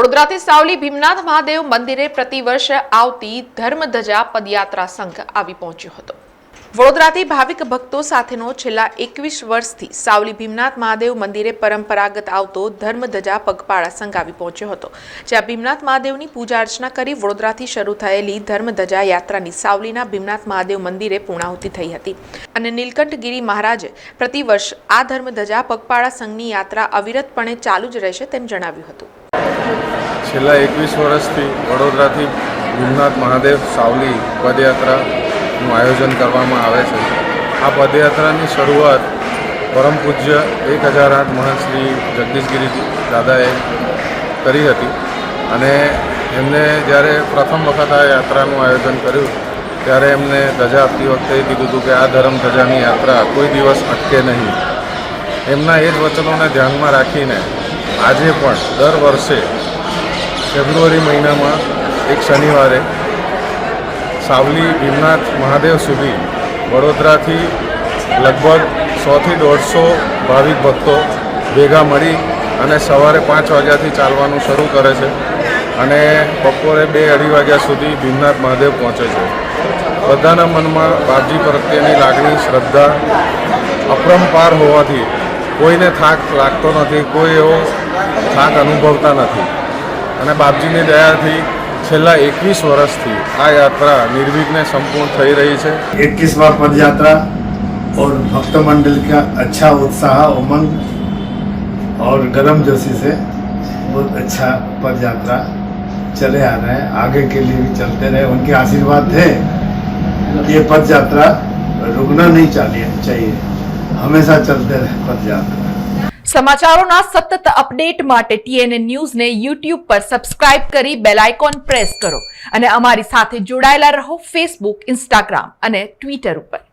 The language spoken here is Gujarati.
વડોદરાથી સાવલી ભીમનાથ મહાદેવ મંદિરે પ્રતિવર્ષ આવતી ધર્મધજા પદયાત્રા સંઘ આવી પહોંચ્યો હતો। વડોદરાથી ભાવિક ભક્તો સાથેનો છેલ્લા 21 વર્ષથી સાવલી ભીમનાથ મહાદેવ મંદિરે પરંપરાગત આવતો ધર્મધજા પગપાળા સંઘ આવી પહોંચ્યો હતો। જ્યાં ભીમનાથ મહાદેવની પૂજા અર્ચના કરી વડોદરાથી શરૂ થયેલી ધર્મધજા યાત્રાની સાવલીના ભીમનાથ મહાદેવ મંદિરે પૂર્ણાહુતિ થઈ હતી અને નીલકંઠગીરી મહારાજે પ્રતિવર્ષ આ ધર્મધજા પગપાળા સંઘની યાત્રા અવિરતપણે ચાલુ જ રહેશે તેમ જણાવ્યું હતું। છેલ્લા 21 વર્ષથી વડોદરાથી ભીમનાથ મહાદેવ સાવલી પદયાત્રાનું આયોજન કરવામાં આવે છે। આ પદયાત્રાની શરૂઆત પરમ પૂજ્ય 1008 મહંત શ્રી જગદીશગીરી દાદાએ કરી હતી અને એમને જ્યારે પ્રથમ વખત આ યાત્રાનું આયોજન કર્યું ત્યારે એમને ધજા આપતી વખતે કીધું હતું કે આ ધર્મ ધજાની યાત્રા કોઈ દિવસ અટકે નહીં। એમના એ જ વચનોને ધ્યાનમાં રાખીને આજે પણ દર વર્ષે ફેબ્રુઆરી મહિનામાં એક શનિવારે સાવલી ભીમનાથ મહાદેવ સુધી વડોદરાથી લગભગ 100 થી 150 ભાવિક ભક્તો ભેગા મળી અને સવારે 5 વાગ્યાથી ચાલવાનું શરૂ કરે છે અને બપોરે 2-2:30 વાગ્યા સુધી ભીમનાથ મહાદેવ પહોંચે છે। બધાના મનમાં બાપજી પ્રત્યેની લાગણી શ્રદ્ધા અપરંપાર હોવાથી કોઈને થાક લાગતો નથી, કોઈ એવો થાક અનુભવતા નથી અને બાપજીની દયાથી છેલ્લા 21 વર્ષથી આ યાત્રા નિર્વિઘ્ને સંપૂર્ણ થઈ રહી છે। 21वां पद यात्रा और भक्त मंडल का अच्छा उत्साह उमंग और गर्म जोशी से बहुत अच्छा पद यात्रा चले आ रहे हैं, आगे के लिए भी चलते रहे। उनके आशीर्वाद थे ये पद यात्रा रुकना नहीं चाहिए, हमेशा चलते रहे पद यात्रा। સમાચારોના સતત અપડેટ માટે TNN ન્યૂઝને YouTube પર સબસ્ક્રાઇબ કરી બેલ આઇકોન પ્રેસ કરો અને અમારી સાથે જોડાયેલા રહો Facebook, Instagram અને Twitter ઉપર।